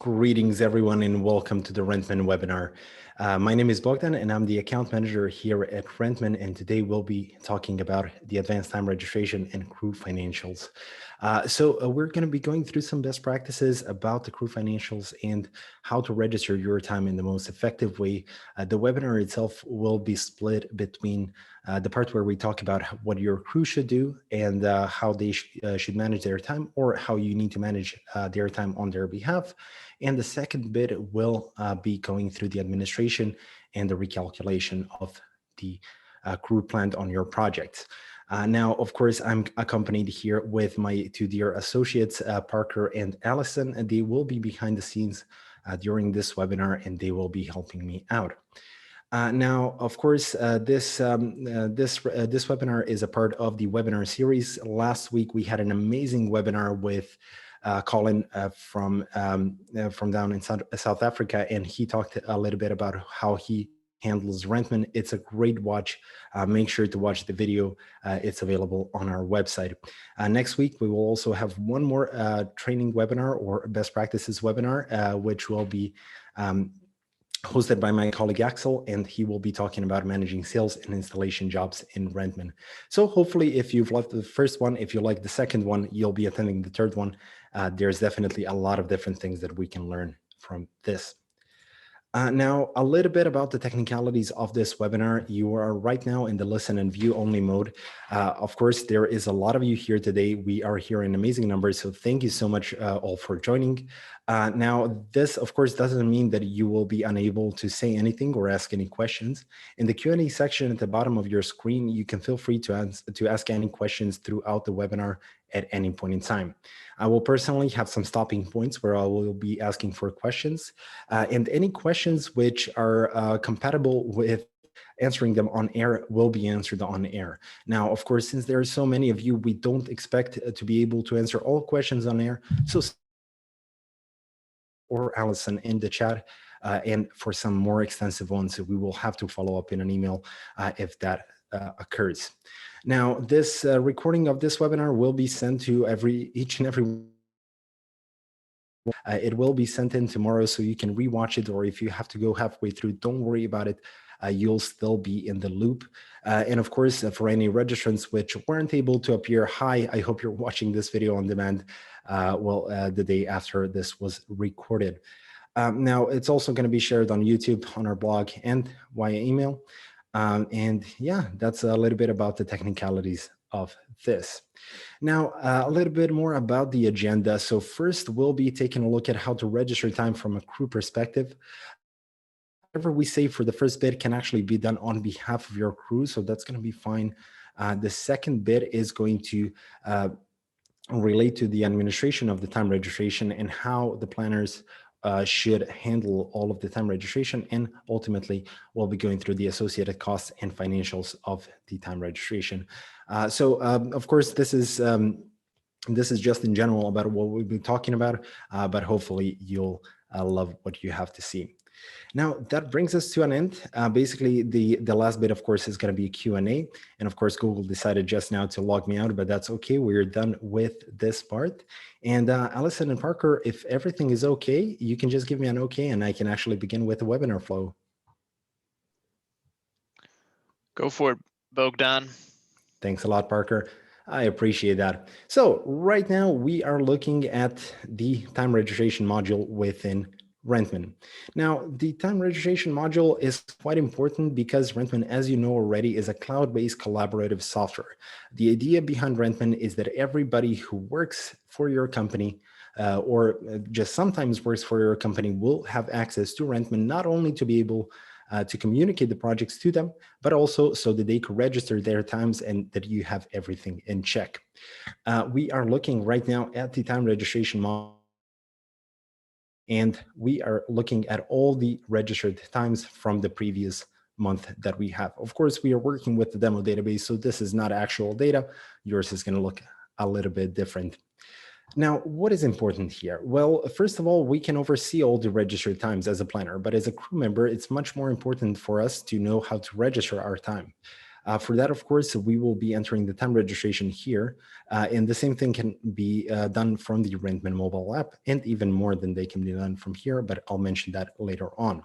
Greetings, everyone, and welcome to the Rentman webinar. My name is Bogdan, and I'm the account manager here at Rentman, and today we'll be talking about the advanced time registration and crew financials. We're going to be going through some best practices about the crew financials and how to register your time in the most effective way. The webinar itself will be split between the part where we talk about what your crew should do and how they should manage their time, or how you need to manage their time on their behalf. And the second bit will be going through the administration and the recalculation of the crew planned on your project. Now, of course, I'm accompanied here with my two dear associates, Parker and Allison, and they will be behind the scenes during this webinar, and they will be helping me out. Now, of course, this webinar is a part of the webinar series. Last week, we had an amazing webinar with Colin from down in South Africa, and he talked a little bit about how he handles Rentman. It's a great watch. Make sure to watch the video. It's available on our website. Next week, we will also have one more training webinar or best practices webinar, which will be hosted by my colleague Axel, and he will be talking about managing sales and installation jobs in Rentman. So hopefully, if you've liked the first one, if you like the second one, you'll be attending the third one. There's definitely a lot of different things that we can learn from this. Now, a little bit about the technicalities of this webinar. You are right now in the listen and view only mode. Of course, there is a lot of you here today. We are here in amazing numbers, so thank you so much all for joining. Now, this, of course, doesn't mean that you will be unable to say anything or ask any questions. In the Q&A section at the bottom of your screen, you can feel free to ask any questions throughout the webinar at any point in time. I will personally have some stopping points where I will be asking for questions, and any questions which are compatible with answering them on air will be answered on air. Now, of course, since there are so many of you, we don't expect to be able to answer all questions on air. So, or Allison in the chat, and for some more extensive ones, we will have to follow up in an email if that occurs. Now, this recording of this webinar will be sent to each and every it will be sent in tomorrow, so you can rewatch it, or if you have to go halfway through, don't worry about it. You'll still be in the loop. And of course, for any registrants which weren't able to appear, hi, I hope you're watching this video on demand, the day after this was recorded. Now, it's also going to be shared on YouTube, on our blog, and via email. And yeah, that's a little bit about the technicalities of this. Now, a little bit more about the agenda. So first, we'll be taking a look at how to register time from a crew perspective. Whatever we say for the first bit can actually be done on behalf of your crew, so that's going to be fine. The second bit is going to relate to the administration of the time registration and how the planners should handle all of the time registration, and ultimately we'll be going through the associated costs and financials of the time registration. Of course, this is just in general about what we'll be talking about, but hopefully you'll love what you have to see. Now, that brings us to an end. Basically, the last bit, of course, is going to be a Q&A. And of course, Google decided just now to log me out, but that's okay. We're done with this part. And Allison and Parker, if everything is okay, you can just give me an okay, and I can actually begin with the webinar flow. Go for it, Bogdan. Thanks a lot, Parker. I appreciate that. So right now, we are looking at the time registration module within Rentman. Now, the time registration module is quite important because Rentman, as you know already, is a cloud-based collaborative software. The idea behind Rentman is that everybody who works for your company or just sometimes works for your company will have access to Rentman, not only to be able to communicate the projects to them, but also so that they can register their times and that you have everything in check. We are looking right now at the time registration module, and we are looking at all the registered times from the previous month that we have. Of course, we are working with the demo database, so this is not actual data. Yours is going to look a little bit different. Now, what is important here? Well, first of all, we can oversee all the registered times as a planner, but as a crew member, it's much more important for us to know how to register our time. For that, of course, we will be entering the time registration here, and the same thing can be done from the Rentman mobile app, and even more than they can be done from here, but I'll mention that later on.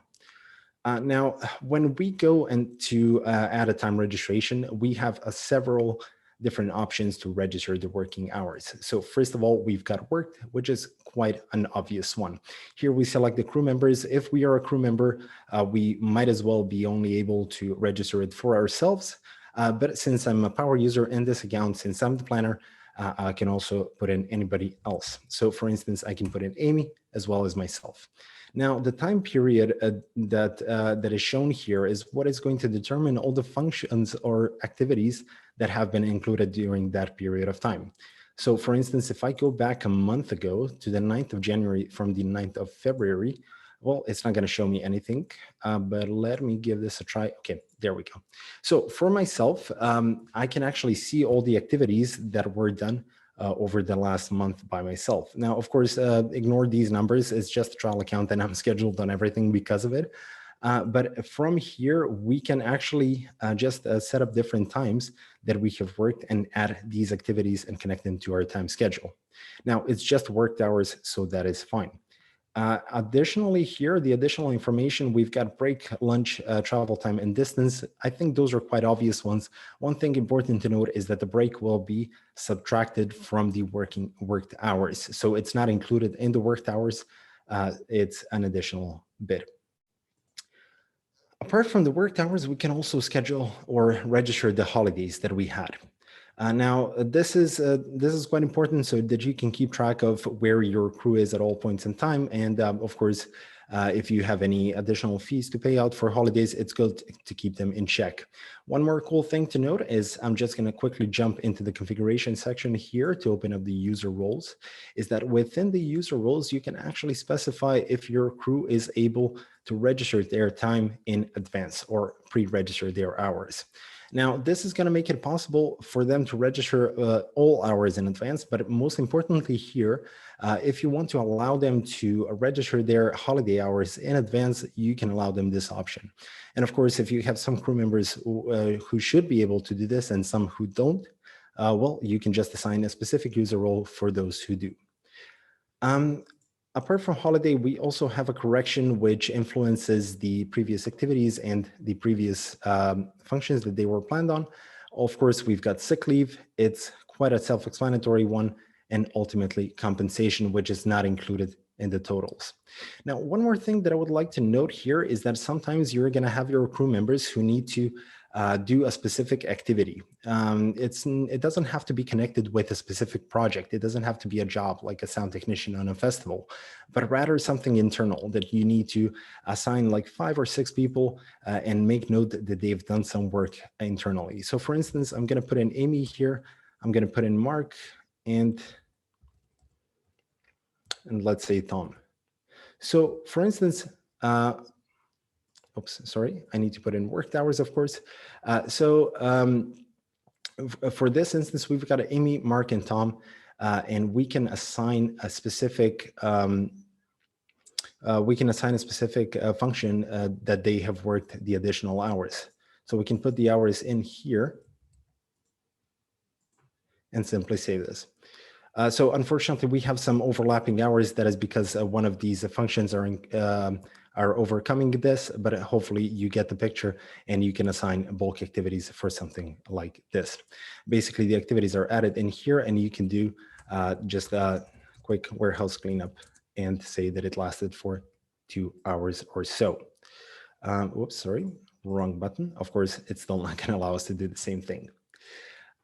Now, when we go and to add a time registration, we have several different options to register the working hours. So first of all, we've got worked, which is quite an obvious one. Here we select the crew members. If we are a crew member, we might as well be only able to register it for ourselves. But since I'm a power user in this account, since I'm the planner, I can also put in anybody else. So for instance, I can put in Amy as well as myself. Now, the time period that is shown here is what is going to determine all the functions or activities that have been included during that period of time. So for instance, if I go back a month ago to the 9th of January from the 9th of February, well, it's not going to show me anything, but let me give this a try. Okay, there we go. So for myself, I can actually see all the activities that were done over the last month by myself. Now, of course, ignore these numbers. It's just a trial account and I'm scheduled on everything because of it. But from here, we can actually just set up different times that we have worked and add these activities and connect them to our time schedule. Now, it's just worked hours, so that is fine. Additionally here, the additional information, we've got break, lunch, travel time, and distance. I think those are quite obvious ones. One thing important to note is that the break will be subtracted from the worked hours. So it's not included in the worked hours. It's an additional bit. Apart from the worked hours, we can also schedule or register the holidays that we had. Now, this is quite important so that you can keep track of where your crew is at all points in time. And of course, if you have any additional fees to pay out for holidays, it's good to keep them in check. One more cool thing to note is I'm just going to quickly jump into the configuration section here to open up the user roles, is that within the user roles, you can actually specify if your crew is able to register their time in advance or pre-register their hours. Now, this is going to make it possible for them to register all hours in advance, but most importantly here, if you want to allow them to register their holiday hours in advance, you can allow them this option. And of course, if you have some crew members who should be able to do this and some who don't, well, you can just assign a specific user role for those who do. Apart from holiday, we also have a correction which influences the previous activities and the previous functions that they were planned on. Of course, we've got sick leave. It's quite a self-explanatory one, and ultimately compensation, which is not included in the totals. Now, one more thing that I would like to note here is that sometimes you're going to have your crew members who need to do a specific activity. It doesn't have to be connected with a specific project. It doesn't have to be a job like a sound technician on a festival, but rather something internal that you need to assign like 5 or 6 people and make note that they've done some work internally. So for instance, I'm going to put in Amy here. I'm going to put in Mark and let's say Tom. So for instance, oops, sorry, I need to put in worked hours, of course. For this instance, we've got Amy, Mark, and Tom, and we can assign a specific function that they have worked the additional hours. So we can put the hours in here and simply say this. So unfortunately, we have some overlapping hours. That is because one of these functions are overcoming this, but hopefully you get the picture and you can assign bulk activities for something like this. Basically, the activities are added in here and you can do just a quick warehouse cleanup and say that it lasted for 2 hours or so. Whoops, sorry, wrong button. Of course, it's still not going to allow us to do the same thing.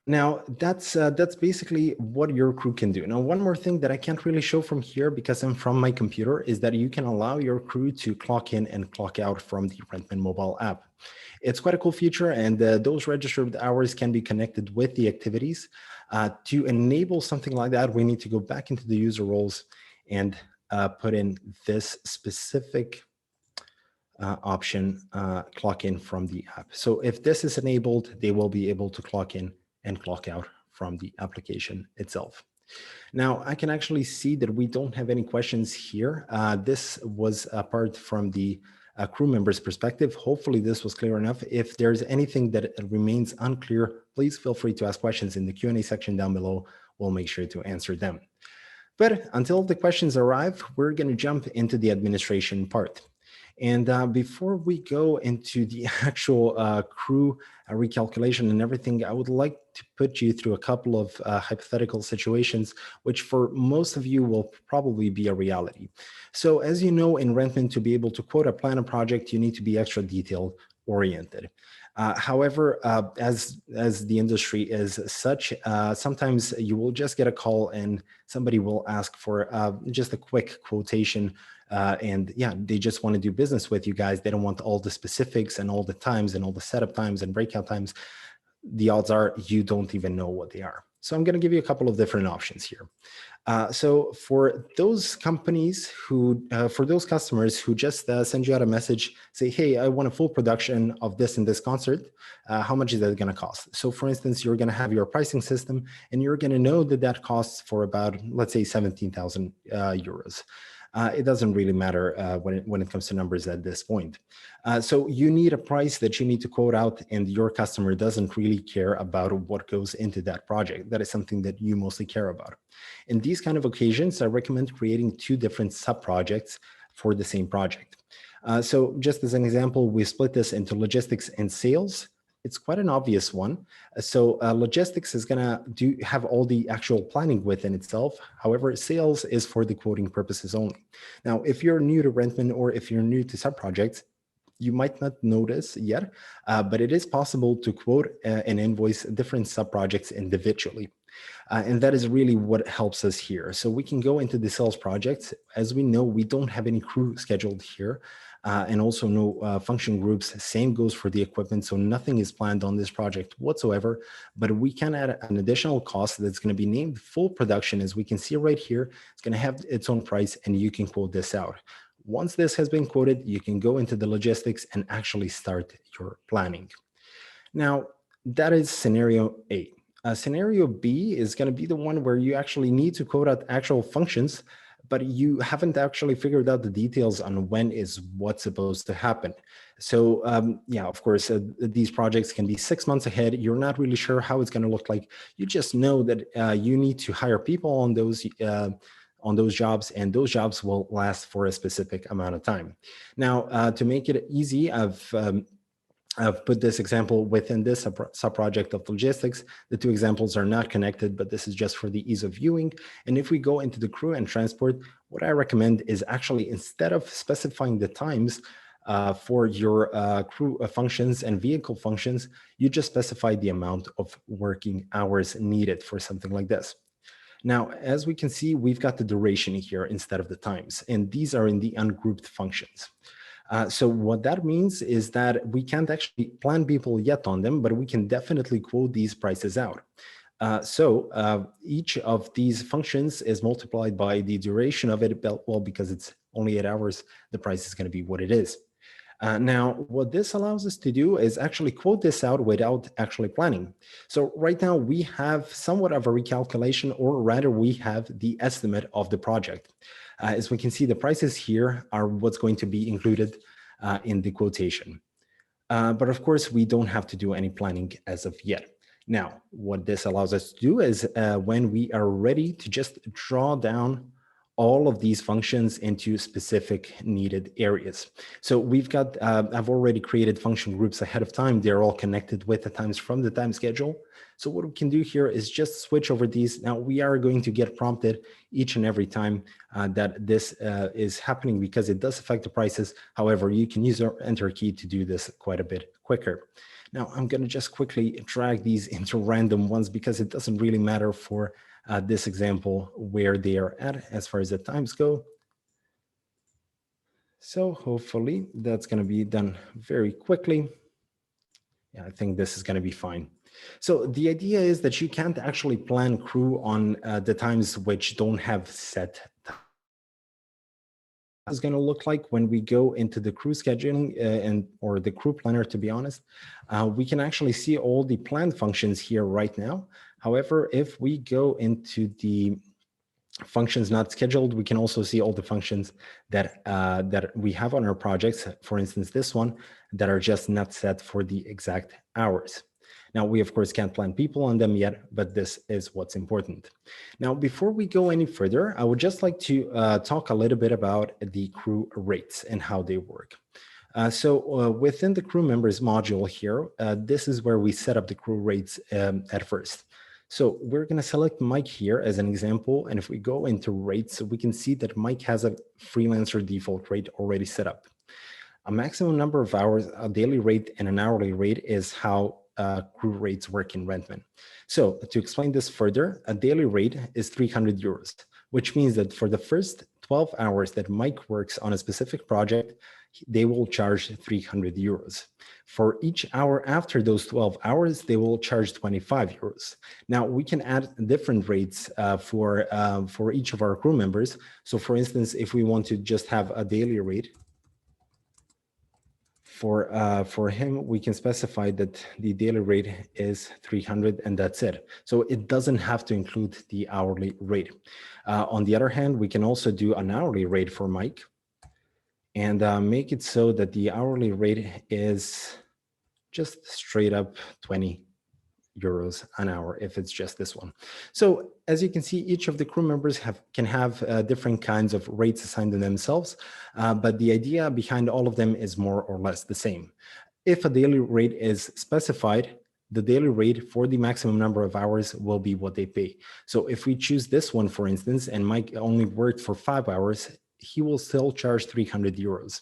Now, that's basically what your crew can do. Now, one more thing that I can't really show from here because I'm from my computer is that you can allow your crew to clock in and clock out from the Rentman mobile app. It's quite a cool feature, and those registered hours can be connected with the activities. To enable something like that, we need to go back into the user roles and put in this specific option, clock in from the app. So if this is enabled, they will be able to clock in and clock out from the application itself. Now, I can actually see that we don't have any questions here. This was apart from the crew member's perspective. Hopefully this was clear enough. If there's anything that remains unclear, please feel free to ask questions in the Q&A section down below. We'll make sure to answer them. But until the questions arrive, we're going to jump into the administration part. And before we go into the actual crew recalculation and everything, I would like to put you through a couple of hypothetical situations, which for most of you will probably be a reality. So as you know, in Rentman, to be able to quote a plan a project, you need to be extra detail oriented. However, as the industry is such, sometimes you will just get a call and somebody will ask for just a quick quotation. And yeah, they just want to do business with you guys. They don't want all the specifics and all the times and all the setup times and breakout times. The odds are you don't even know what they are. So I'm going to give you a couple of different options here. So for those companies who, for those customers who just send you out a message, say, hey, I want a full production of this and this concert. How much is that going to cost? So for instance, you're going to have your pricing system and you're going to know that that costs for about, let's say 17,000 euros. It doesn't really matter when it comes to numbers at this point. So you need a price that you need to quote out, and your customer doesn't really care about what goes into that project. That is something that you mostly care about. In these kind of occasions, I recommend creating two different sub-projects for the same project. So just as an example, we split this into logistics and sales. It's quite an obvious one. So logistics is gonna have all the actual planning within itself. However, sales is for the quoting purposes only. Now, if you're new to Rentman or if you're new to sub-projects, you might not notice yet, but it is possible to quote and invoice different sub-projects individually. And that is really what helps us here. So we can go into the sales projects. As we know, we don't have any crew scheduled here. And also no function groups. Same goes for the equipment. So nothing is planned on this project whatsoever, but we can add an additional cost that's going to be named full production. As we can see right here, it's going to have its own price and you can quote this out. Once this has been quoted, you can go into the logistics and actually start your planning. Now, that is scenario A. Scenario B is going to be the one where you actually need to quote out actual functions, but you haven't actually figured out the details on when is what's supposed to happen. So yeah, of course, these projects can be 6 months ahead. You're not really sure how it's going to look like. You just know that you need to hire people on those jobs, and those jobs will last for a specific amount of time. Now, to make it easy, I've put this example within this sub-project of logistics. The two examples are not connected, but this is just for the ease of viewing. And if we go into the crew and transport, what I recommend is actually, instead of specifying the times for your crew functions and vehicle functions, you just specify the amount of working hours needed for something like this. Now, as we can see, we've got the duration here instead of the times, and these are in the ungrouped functions. So what that means is that we can't actually plan people yet on them, but we can definitely quote these prices out. So each of these functions is multiplied by the duration of it. Well, because it's only 8 hours, the price is going to be what it is. Now, what this allows us to do is actually quote this out without actually planning. So right now we have somewhat of a recalculation, or rather we have the estimate of the project. As we can see, the prices here are what's going to be included in the quotation. But of course, we don't have to do any planning as of yet. Now, what this allows us to do is when we are ready to just draw down all of these functions into specific needed areas. So we've got, I've already created function groups ahead of time. They're all connected with the times from the time schedule. So what we can do here is just switch over these. Now we are going to get prompted each and every time that this is happening, because it does affect the prices. However, you can use our enter key to do this quite a bit quicker. Now I'm going to just quickly drag these into random ones, because it doesn't really matter for this example where they are at as far as the times go. So hopefully that's going to be done very quickly. Yeah, I think this is going to be fine. So the idea is that you can't actually plan crew on the times which don't have set time. Is going to look like when we go into the crew scheduling or the crew planner, to be honest. We can actually see all the planned functions here right now. However, if we go into the functions not scheduled, we can also see all the functions that that we have on our projects. For instance, this one, that are just not set for the exact hours. Now, we of course can't plan people on them yet, but this is what's important. Now, before we go any further, I would just like to talk a little bit about the crew rates and how they work. Within the crew members module here, this is where we set up the crew rates at first. So we're going to select Mike here as an example. And if we go into rates, we can see that Mike has a freelancer default rate already set up. A maximum number of hours, a daily rate, and an hourly rate is how crew rates work in Rentman. So to explain this further, a daily rate is 300 euros, which means that for the first 12 hours that Mike works on a specific project, they will charge 300 euros. For each hour after those 12 hours, they will charge 25 euros. Now, we can add different rates for each of our crew members. So for instance, if we want to just have a daily rate, for him, we can specify that the daily rate is 300 and that's it. So it doesn't have to include the hourly rate. On the other hand, we can also do an hourly rate for Mike and make it so that the hourly rate is just straight up 20 euros an hour if it's just this one. So as you can see, each of the crew members can have different kinds of rates assigned to themselves, but the idea behind all of them is more or less the same. If a daily rate is specified, the daily rate for the maximum number of hours will be what they pay. So if we choose this one, for instance, and Mike only worked for 5 hours, he will still charge 300 euros.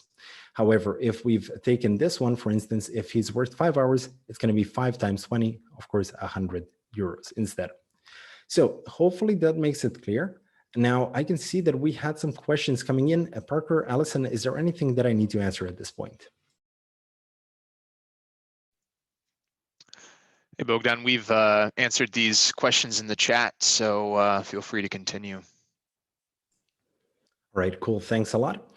However, if we've taken this one, for instance, if he's worked 5 hours, it's going to be 5 times 20, of course, 100 euros instead. So hopefully that makes it clear. Now I can see that we had some questions coming in. Parker, Allison, is there anything that I need to answer at this point? Hey, Bogdan, we've answered these questions in the chat, so feel free to continue. All right, cool. Thanks a lot.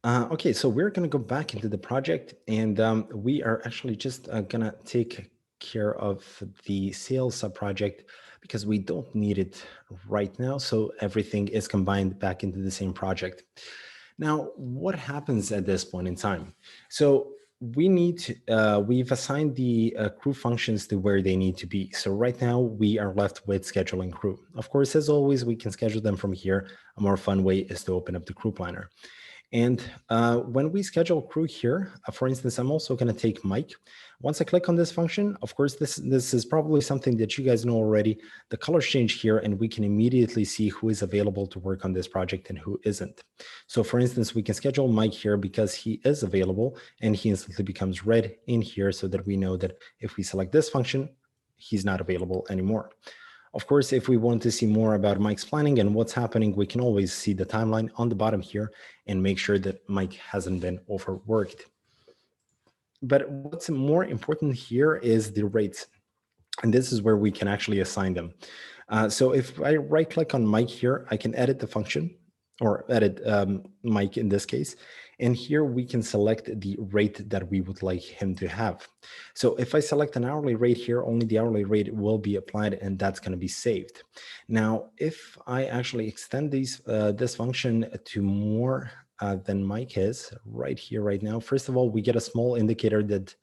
Okay, so we're going to go back into the project, and we are actually just going to take care of the sales subproject because we don't need it right now. So everything is combined back into the same project. Now, what happens at this point in time? So we've assigned the crew functions to where they need to be. So right now we are left with scheduling crew. Of course, as always, we can schedule them from here. A more fun way is to open up the crew planner. And when we schedule crew here, for instance, I'm also going to take Mike. Once I click on this function, of course, this is probably something that you guys know already. The colors change here, and we can immediately see who is available to work on this project and who isn't. So for instance, we can schedule Mike here because he is available, and he instantly becomes red in here so that we know that if we select this function, he's not available anymore. Of course, if we want to see more about Mike's planning and what's happening, we can always see the timeline on the bottom here and make sure that Mike hasn't been overworked. But what's more important here is the rates. And this is where we can actually assign them. So if I right click on Mike here, I can edit the function or edit Mike in this case. And here we can select the rate that we would like him to have. So if I select an hourly rate here, only the hourly rate will be applied and that's going to be saved. Now, if I actually extend this function to more than Mike is right here, right now, first of all, we get a small indicator that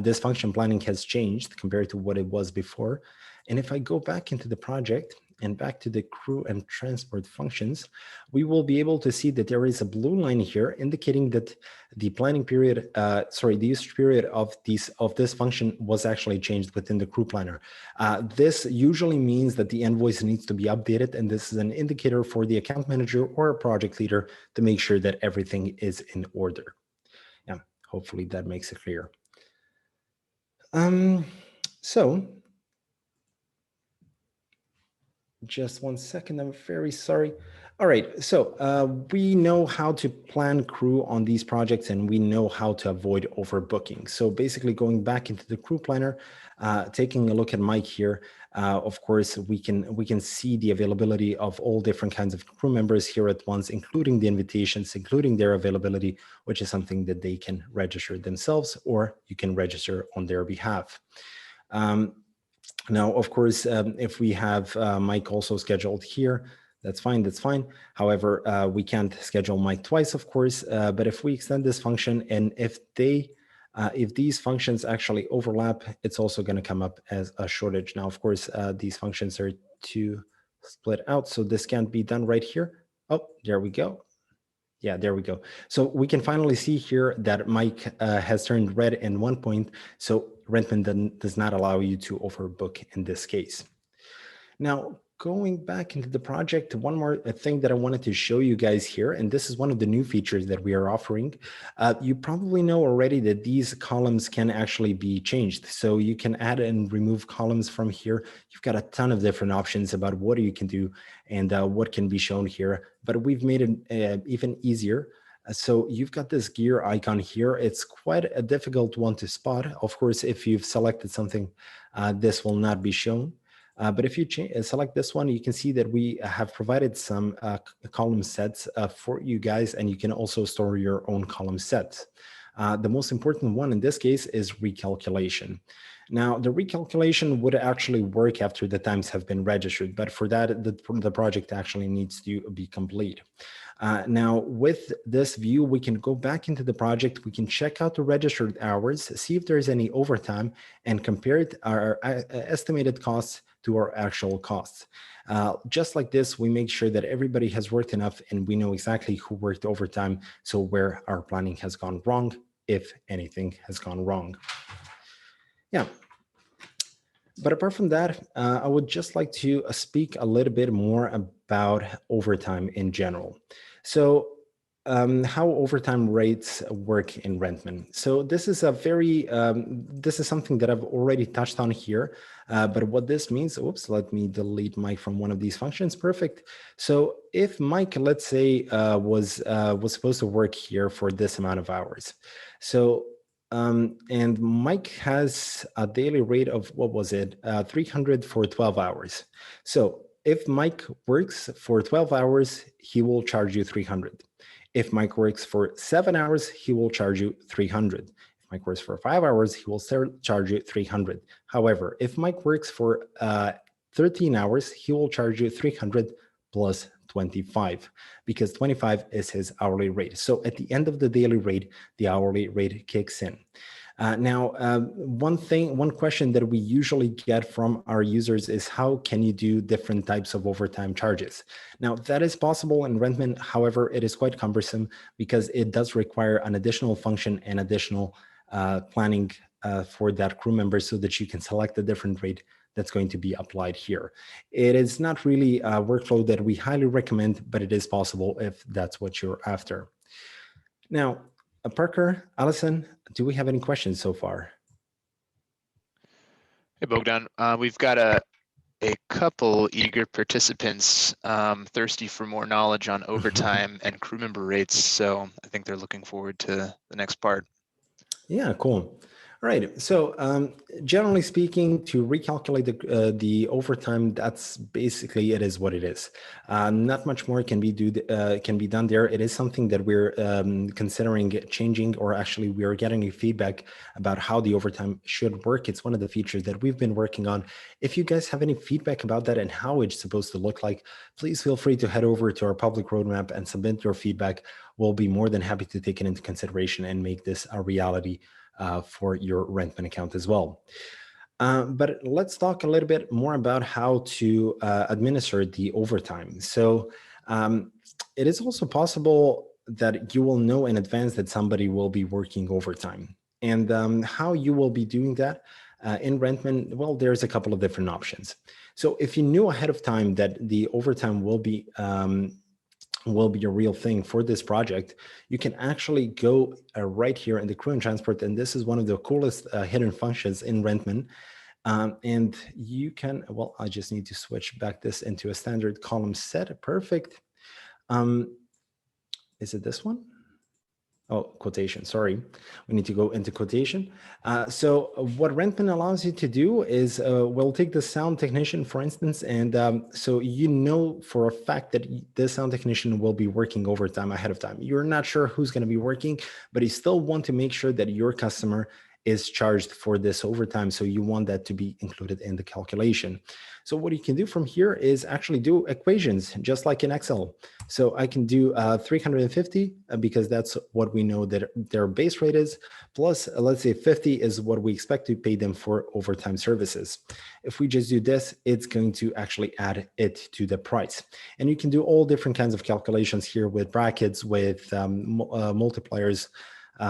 this function planning has changed compared to what it was before. And if I go back into the project and back to the crew and transport functions, we will be able to see that there is a blue line here indicating that the planning period, the usage period of this function was actually changed within the crew planner. This usually means that the invoice needs to be updated, and this is an indicator for the account manager or a project leader to make sure that everything is in order. Yeah, hopefully that makes it clear. So just one second, I'm very sorry. All right, so we know how to plan crew on these projects and we know how to avoid overbooking. So basically going back into the crew planner, taking a look at Mike here, of course, we can see the availability of all different kinds of crew members here at once, including the invitations, including their availability, which is something that they can register themselves or you can register on their behalf. Now, of course, if we have Mike also scheduled here, That's fine. That's fine. However, we can't schedule Mike twice, of course. But if we extend this function, and if these functions actually overlap, it's also going to come up as a shortage. Now, of course, these functions are to split out, so this can't be done right here. Oh, there we go. Yeah, there we go. So we can finally see here that Mike has turned red in 1 point. So Rentman does not allow you to overbook in this case. Now, going back into the project, one more thing that I wanted to show you guys here, and this is one of the new features that we are offering. You probably know already that these columns can actually be changed. So you can add and remove columns from here. You've got a ton of different options about what you can do and what can be shown here, but we've made it even easier. So you've got this gear icon here. It's quite a difficult one to spot. Of course, if you've selected something, this will not be shown. But if you select this one, you can see that we have provided some column sets for you guys, and you can also store your own column sets. The most important one in this case is recalculation. Now, the recalculation would actually work after the times have been registered, but for that, the project actually needs to be complete. Now, with this view, we can go back into the project, we can check out the registered hours, see if there's any overtime, and compare our estimated costs to our actual costs. Just like this, we make sure that everybody has worked enough and we know exactly who worked overtime, so where our planning has gone wrong, if anything has gone wrong. Yeah. But apart from that, I would just like to speak a little bit more about overtime in general. So how overtime rates work in Rentman. So this is this is something that I've already touched on here, but what this means, oops, let me delete Mike from one of these functions, perfect. So if Mike, let's say, was supposed to work here for this amount of hours. So and Mike has a daily rate of, what was it, 300 for 12 hours. So if Mike works for 12 hours, he will charge you 300. If Mike works for 7 hours, he will charge you 300. If Mike works for 5 hours, he will charge you 300. However, if Mike works for 13 hours, he will charge you 300 plus 25, because 25 is his hourly rate. So at the end of the daily rate, the hourly rate kicks in. One question that we usually get from our users is, how can you do different types of overtime charges? Now, that is possible in Rentman. However, it is quite cumbersome because it does require an additional function and additional planning for that crew member, so that you can select a different rate that's going to be applied here. It is not really a workflow that we highly recommend, but it is possible if that's what you're after. Now, Parker, Allison, do we have any questions so far? Hey, Bogdan, we've got a couple eager participants thirsty for more knowledge on overtime and crew member rates. So I think they're looking forward to the next part. Yeah, cool. All right. So generally speaking, to recalculate the overtime, that's basically, it is what it is. Not much more can be done there. It is something that we're considering changing, or actually we are getting feedback about how the overtime should work. It's one of the features that we've been working on. If you guys have any feedback about that and how it's supposed to look like, please feel free to head over to our public roadmap and submit your feedback. We'll be more than happy to take it into consideration and make this a reality for your Rentman account as well. But let's talk a little bit more about how to administer the overtime. So it is also possible that you will know in advance that somebody will be working overtime. And how you will be doing that in Rentman, well, there's a couple of different options. So if you knew ahead of time that the overtime will be a real thing for this project, you can actually go right here in the crew and transport. And this is one of the coolest hidden functions in Rentman. And you can, well, I just need to switch back this into a standard column set. Perfect. Is it this one? Oh, quotation, sorry. We need to go into quotation. So what Rentman allows you to do is, we'll take the sound technician, for instance, and so you know for a fact that the sound technician will be working overtime ahead of time. You're not sure who's going to be working, but you still want to make sure that your customer is charged for this overtime. So you want that to be included in the calculation. So what you can do from here is actually do equations, just like in Excel. So I can do 350 because that's what we know that their base rate is, plus let's say 50 is what we expect to pay them for overtime services. If we just do this, it's going to actually add it to the price. And you can do all different kinds of calculations here with brackets, with multipliers,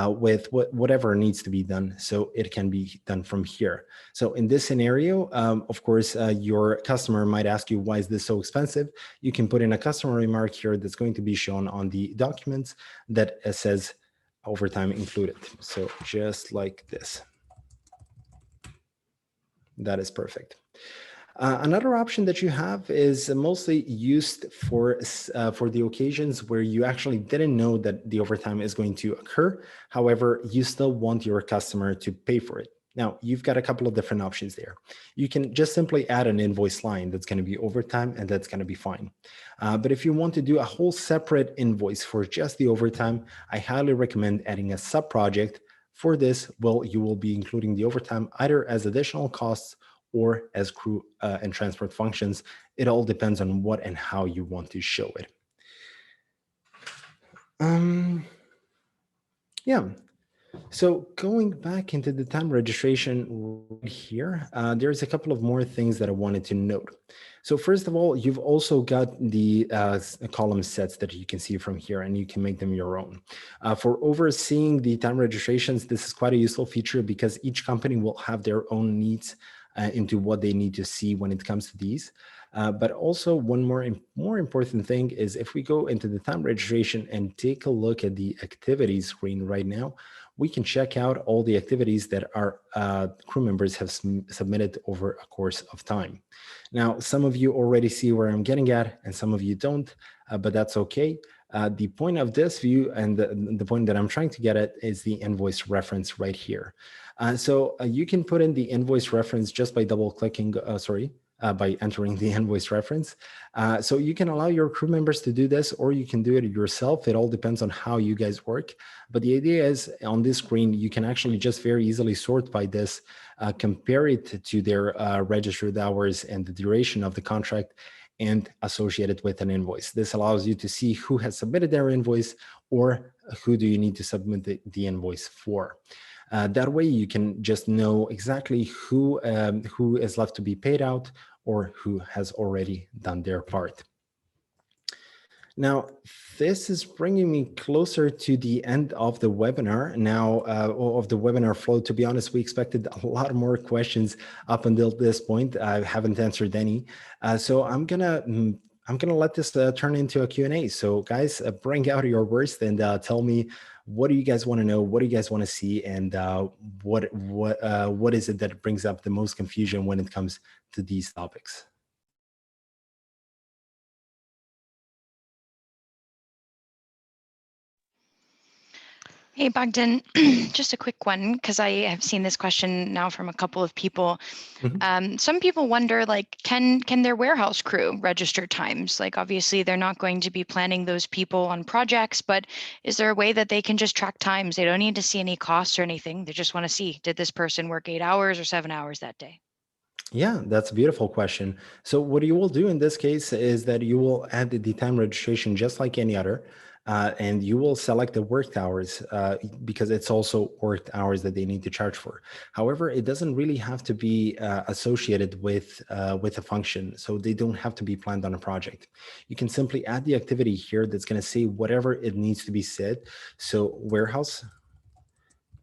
with whatever needs to be done. So it can be done from here. So in this scenario, of course, your customer might ask you, why is this so expensive? You can put in a customer remark here that's going to be shown on the documents that says overtime included. So just like this. That is perfect. Another option that you have is mostly used for the occasions where you actually didn't know that the overtime is going to occur. However, you still want your customer to pay for it. Now, you've got a couple of different options there. You can just simply add an invoice line that's going to be overtime, and that's going to be fine. But if you want to do a whole separate invoice for just the overtime, I highly recommend adding a sub-project. For this, well, you will be including the overtime either as additional costs or as crew and transport functions. It all depends on what and how you want to show it. Yeah. So going back into the time registration right here, there's a couple of more things that I wanted to note. So first of all, you've also got the column sets that you can see from here, and you can make them your own. For overseeing the time registrations, this is quite a useful feature because each company will have their own needs into what they need to see when it comes to these. But also one more important thing is if we go into the time registration and take a look at the activities screen right now, we can check out all the activities that our crew members have submitted over a course of time. Now, some of you already see where I'm getting at, and some of you don't, but that's okay. The point of this view and the point that I'm trying to get at is the invoice reference right here. So you can put in the invoice reference just by double clicking, by entering the invoice reference. So you can allow your crew members to do this, or you can do it yourself. It all depends on how you guys work. But the idea is on this screen, you can actually just very easily sort by this, compare it to their registered hours and the duration of the contract, and associate it with an invoice. This allows you to see who has submitted their invoice or who do you need to submit the invoice for. That way you can just know exactly who is left to be paid out or who has already done their part. Now, this is bringing me closer to the end of the webinar now, of the webinar flow. To be honest, we expected a lot more questions up until this point. I haven't answered any. So I'm gonna let this turn into a Q&A. So guys, bring out your worst and tell me, what do you guys want to know? What do you guys want to see? And what is it that brings up the most confusion when it comes to these topics? Hey, Bogdan, just a quick one, because I have seen this question now from a couple of people. Mm-hmm. Some people wonder, like, can their warehouse crew register times? Like, obviously, they're not going to be planning those people on projects, but is there a way that they can just track times? They don't need to see any costs or anything. They just want to see, did this person work 8 hours or 7 hours that day? Yeah, that's a beautiful question. So what you will do in this case is that you will add the time registration just like any other. And you will select the worked hours because it's also worked hours that they need to charge for. However, it doesn't really have to be associated with a function, so they don't have to be planned on a project. You can simply add the activity here that's going to say whatever it needs to be said. So warehouse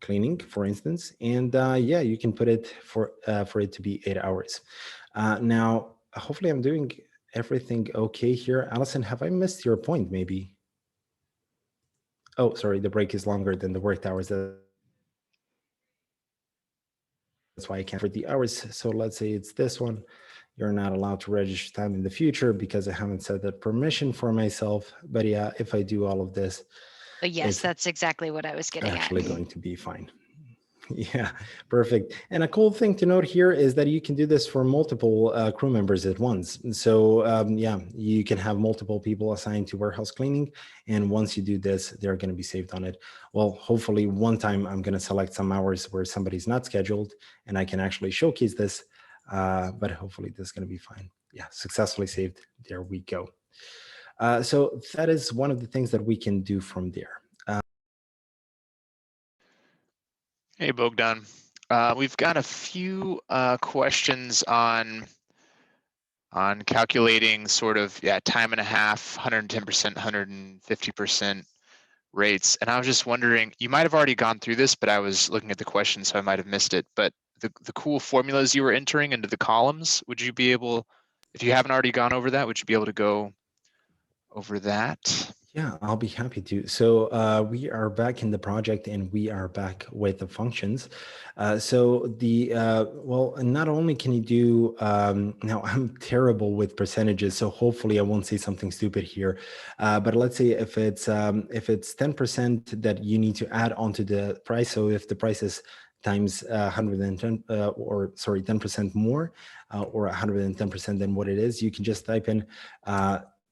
cleaning, for instance, and yeah, you can put it for it to be 8 hours. Now, hopefully, I'm doing everything okay here. Allison, have I missed your point? Maybe. Oh, sorry, the break is longer than the worked hours. That's why I can't for the hours. So let's say it's this one. You're not allowed to register time in the future because I haven't set that permission for myself. But yeah, if I do all of this. But yes, that's exactly what I was getting actually at. Going to be fine. Yeah, perfect. And a cool thing to note here is that you can do this for multiple crew members at once. So yeah, you can have multiple people assigned to warehouse cleaning. And once you do this, they're going to be saved on it. Well, hopefully one time I'm going to select some hours where somebody's not scheduled and I can actually showcase this. But hopefully this is going to be fine. Yeah, successfully saved. There we go. So that is one of the things that we can do from there. Hey, Bogdan. We've got a few questions on calculating sort of, time and a half, 110%, 150% rates. And I was just wondering, you might have already gone through this, but I was looking at the question, so I might have missed it. But the cool formulas you were entering into the columns, would you be able, if you haven't already gone over that, would you be able to go over that? Yeah, I'll be happy to. So we are back in the project and we are back with the functions. Well, not only can you do, now I'm terrible with percentages, so hopefully I won't say something stupid here. But let's say if it's 10% that you need to add onto the price. So if the price is times 110, or sorry, 10% more, or 110% than what it is, you can just type in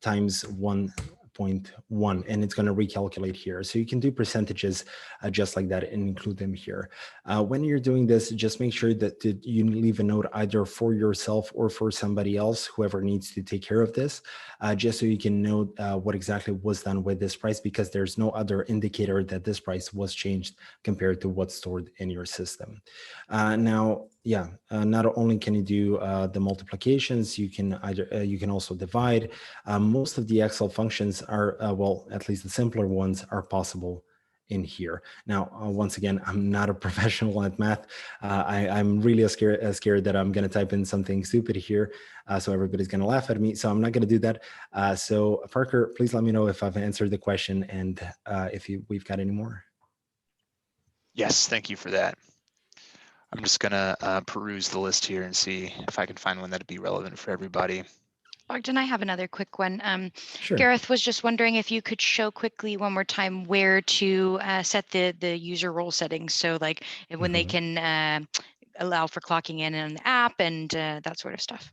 times 1.1 and it's going to recalculate here. So you can do percentages just like that and include them here. When you're doing this, just make sure that you leave a note either for yourself or for somebody else, whoever needs to take care of this, just so you can note what exactly was done with this price, because there's no other indicator that this price was changed compared to what's stored in your system. Not only can you do the multiplications, you can also divide. Most of the Excel functions are, well, at least the simpler ones are possible in here. Now, once again, I'm not a professional at math. I'm really scared that I'm going to type in something stupid here, so everybody's going to laugh at me. So I'm not going to do that. So Parker, please let me know if I've answered the question and if we've got any more. Yes, thank you for that. I'm just going to peruse the list here and see if I can find one that'd be relevant for everybody. Bogdan, I have another quick one. Sure. Gareth was just wondering if you could show quickly one more time where to set the user role settings. So like when they can allow for clocking in an app and that sort of stuff.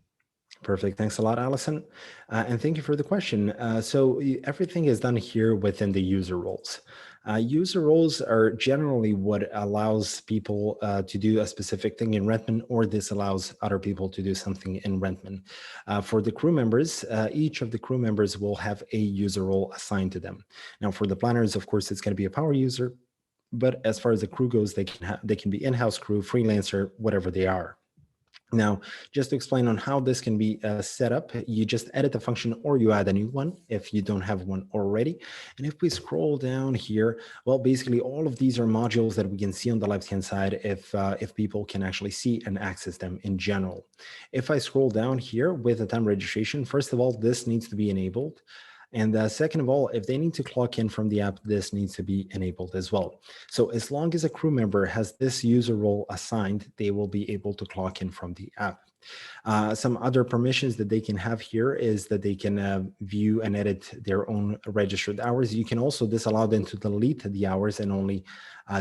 Perfect. Thanks a lot, Allison. And thank you for the question. So everything is done here within the user roles. User roles are generally what allows people to do a specific thing in Rentman, or this allows other people to do something in Rentman. For the crew members, each of the crew members will have a user role assigned to them. Now, for the planners, of course, it's going to be a power user. But as far as the crew goes, they can be in-house crew, freelancer, whatever they are. Now, just to explain on how this can be set up, you just edit the function or you add a new one if you don't have one already. And if we scroll down here, well, basically all of these are modules that we can see on the left-hand side if people can actually see and access them in general. If I scroll down here with the time registration, first of all, this needs to be enabled. And second of all, if they need to clock in from the app, this needs to be enabled as well. So as long as a crew member has this user role assigned, they will be able to clock in from the app. Some other permissions that they can have here is that they can view and edit their own registered hours. You can also disallow them to delete the hours and only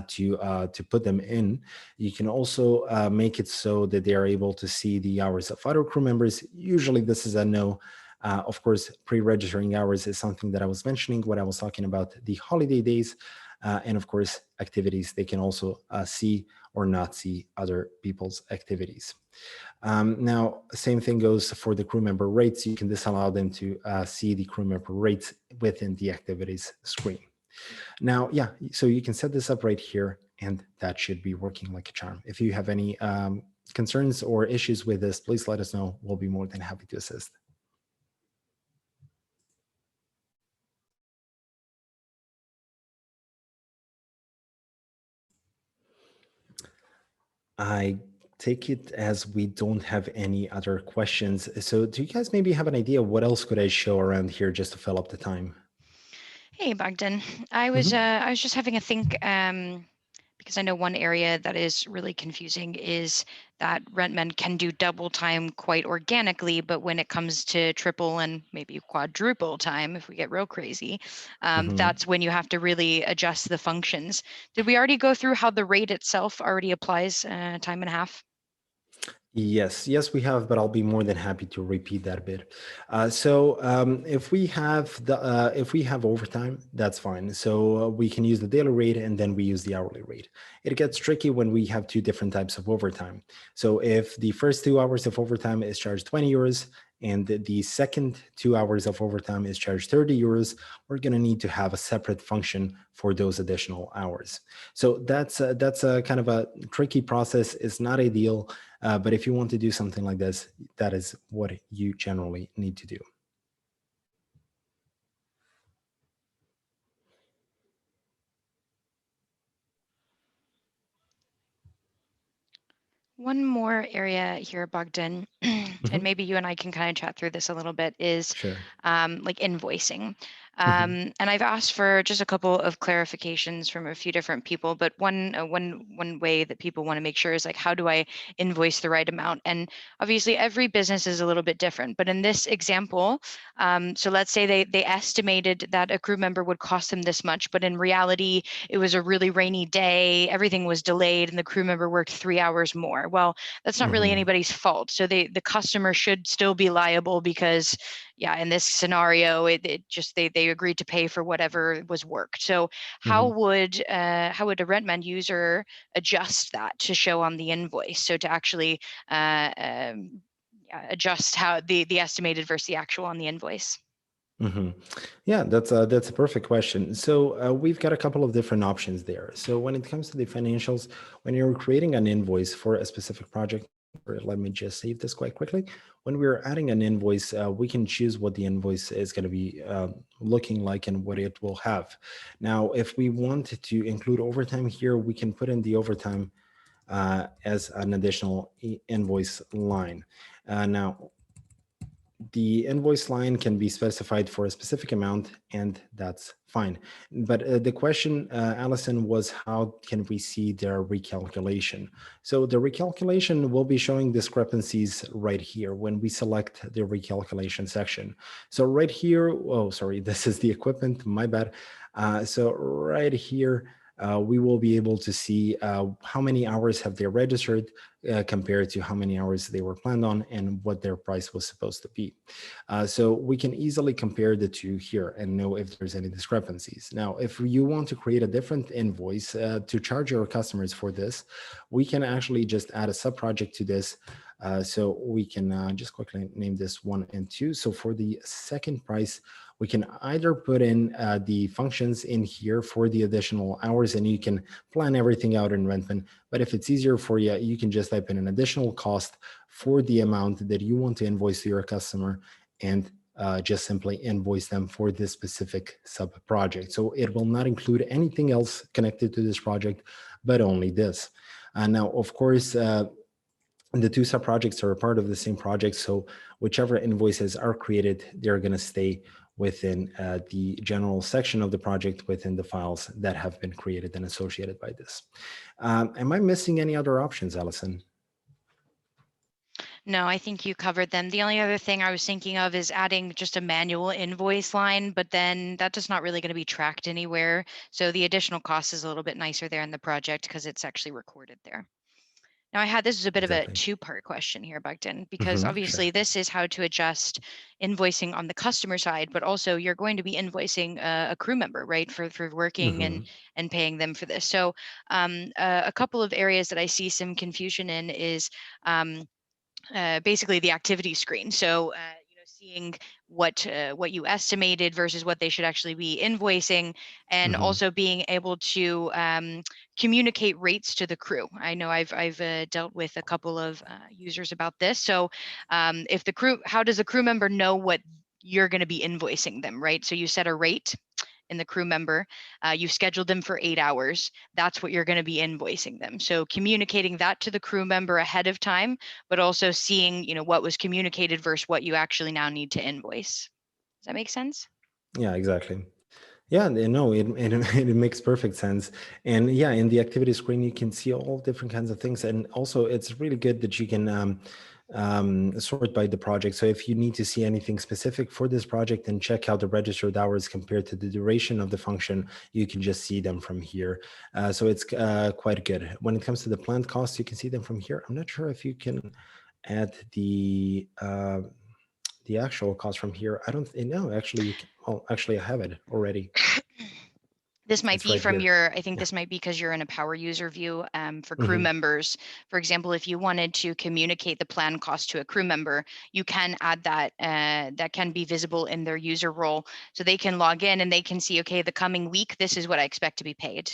to put them in. You can also make it so that they are able to see the hours of other crew members. Usually this is a no. Of course, pre-registering hours is something that I was mentioning when I was talking about the holiday days. And of course, activities, they can also see or not see other people's activities. Now, same thing goes for the crew member rates. You can disallow them to see the crew member rates within the activities screen. Now, yeah, so you can set this up right here, and that should be working like a charm. If you have any concerns or issues with this, please let us know. We'll be more than happy to assist. I take it as we don't have any other questions. So do you guys maybe have an idea what else could I show around here just to fill up the time? Hey, Bogdan. I was just having a think because I know one area that is really confusing is that Rentman can do double time quite organically, but when it comes to triple and maybe quadruple time, if we get real crazy, that's when you have to really adjust the functions. Did we already go through how the rate itself already applies time and a half? Yes, we have, but I'll be more than happy to repeat that a bit. If we have overtime, that's fine. So we can use the daily rate and then we use the hourly rate. It gets tricky when we have two different types of overtime. So if the first 2 hours of overtime is charged 20 euros and the second 2 hours of overtime is charged 30 euros, we're going to need to have a separate function for those additional hours. So that's a kind of a tricky process. It's not ideal. But if you want to do something like this, that is what you generally need to do. One more area here, Bogdan, and maybe you and I can kind of chat through this a little bit, is like invoicing. And I've asked for just a couple of clarifications from a few different people, but one way that people want to make sure is like, how do I invoice the right amount? And obviously every business is a little bit different, but in this example, so let's say they estimated that a crew member would cost them this much, but in reality, it was a really rainy day, everything was delayed, and the crew member worked 3 hours more. Well, that's not really anybody's fault. So the customer should still be liable because, yeah, in this scenario, it just they agreed to pay for whatever was worked. So how would a Rentman user adjust that to show on the invoice? So to actually adjust how the estimated versus the actual on the invoice. Yeah, that's a perfect question. So we've got a couple of different options there. So when it comes to the financials, when you're creating an invoice for a specific project, or let me just save this quite quickly. When we're adding an invoice, we can choose what the invoice is going to be looking like and what it will have. Now, if we wanted to include overtime here, we can put in the overtime as an additional invoice line. Now, the invoice line can be specified for a specific amount, and that's fine. But the question, Allison, was how can we see their recalculation? So the recalculation will be showing discrepancies right here when we select the recalculation section. So right here, oh, sorry, this is the equipment, my bad. So right here, we will be able to see how many hours have they registered compared to how many hours they were planned on and what their price was supposed to be. So we can easily compare the two here and know if there's any discrepancies. Now, if you want to create a different invoice to charge your customers for this, we can actually just add a sub-project to this. So we can just quickly name this 1 and 2. So for the second price, we can either put in the functions in here for the additional hours, and you can plan everything out in Rentman. But if it's easier for you, you can just type in an additional cost for the amount that you want to invoice to your customer and just simply invoice them for this specific sub-project. So it will not include anything else connected to this project, but only this. Now, of course, the two sub-projects are a part of the same project. So whichever invoices are created, they're going to stay within the general section of the project within the files that have been created and associated by this. Am I missing any other options, Allison? No, I think you covered them. The only other thing I was thinking of is adding just a manual invoice line, but then that's just not really going to be tracked anywhere. So the additional cost is a little bit nicer there in the project because it's actually recorded there. Now this is a bit of a two-part question here, Bogdan, because obviously this is how to adjust invoicing on the customer side, but also you're going to be invoicing a crew member, right, for working and paying them for this. So a couple of areas that I see some confusion in is basically the activity screen. So seeing what you estimated versus what they should actually be invoicing, and also being able to communicate rates to the crew. I know I've dealt with a couple of users about this. So if the crew, how does the crew member know what you're going to be invoicing them, right? So you set a rate in the crew member, you scheduled them for 8 hours, that's what you're going to be invoicing them. So communicating that to the crew member ahead of time, but also seeing, what was communicated versus what you actually now need to invoice. Does that make sense? Yeah, exactly. Yeah, no, it makes perfect sense. And yeah, in the activity screen, you can see all different kinds of things. And also, it's really good that you can sort by the project. So if you need to see anything specific for this project and check out the registered hours compared to the duration of the function, you can just see them from here. So it's quite good. When it comes to the planned costs, you can see them from here. I'm not sure if you can add the actual cost from here. I don't know. Actually, you can, oh, actually, I have it already. This might It's be right from here. I think Yeah. this might be because you're in a power user view for crew members. For example, if you wanted to communicate the plan cost to a crew member, you can add that. That can be visible in their user role. So they can log in and they can see, okay, the coming week, this is what I expect to be paid.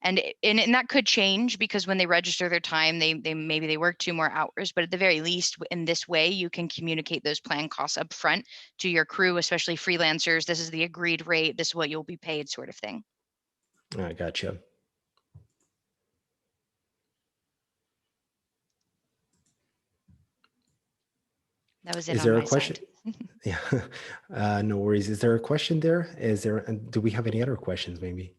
And that could change because when they register their time, they maybe they work 2 more hours, but at the very least, in this way, you can communicate those plan costs up front to your crew, especially freelancers. This is the agreed rate. This is what you'll be paid, sort of thing. I gotcha. That was it Is on there a my question? side. Yeah, no worries. Is there a question there? Is there? Do we have any other questions? Maybe.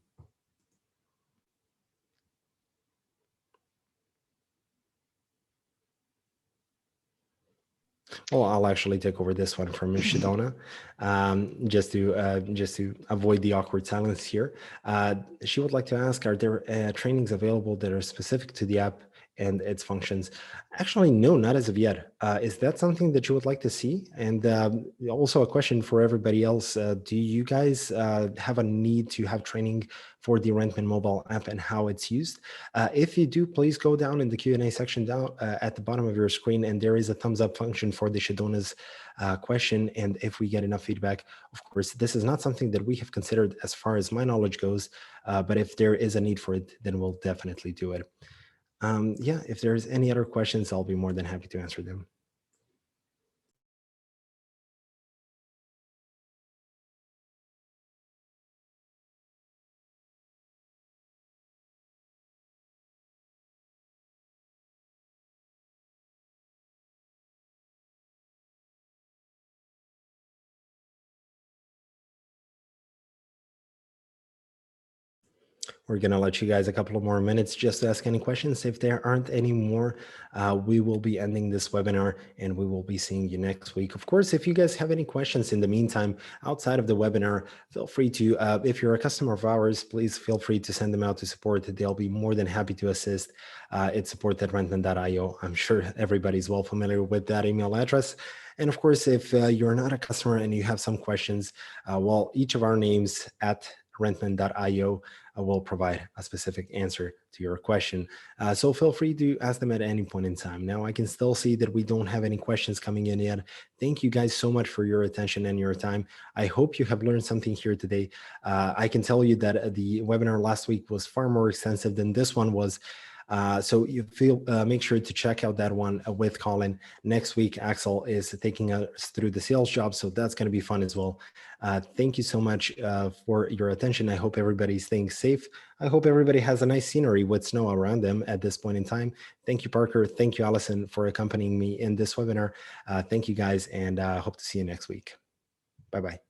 Well, I'll actually take over this one from Shidona, just to avoid the awkward silence here. She would like to ask: are there trainings available that are specific to the app and its functions? Actually, no, not as of yet. Is that something that you would like to see? And also a question for everybody else: do you guys have a need to have training for the Rentman mobile app and how it's used? If you do, please go down in the Q&A section down at the bottom of your screen, and there is a thumbs up function for the Shidona's question. And if we get enough feedback, of course, this is not something that we have considered as far as my knowledge goes, but if there is a need for it, then we'll definitely do it. Yeah, if there's any other questions, I'll be more than happy to answer them. We're going to let you guys a couple of more minutes just to ask any questions. If there aren't any more, we will be ending this webinar and we will be seeing you next week. Of course, if you guys have any questions in the meantime, outside of the webinar, feel free to, if you're a customer of ours, please feel free to send them out to support. They'll be more than happy to assist. It's support@rentman.io. I'm sure everybody's well familiar with that email address. And of course, if you're not a customer and you have some questions, well, each of our names at rentman.io will provide a specific answer to your question. So feel free to ask them at any point in time. Now, I can still see that we don't have any questions coming in yet. Thank you guys so much for your attention and your time. I hope you have learned something here today. I can tell you that the webinar last week was far more extensive than this one was. So you make sure to check out that one with Colin. Next week, Axel is taking us through the sales job, so that's going to be fun as well. Thank you so much for your attention. I hope everybody's staying safe. I hope everybody has a nice scenery with snow around them at this point in time. Thank you, Parker. Thank you, Allison, for accompanying me in this webinar. Thank you, guys, and hope to see you next week. Bye-bye.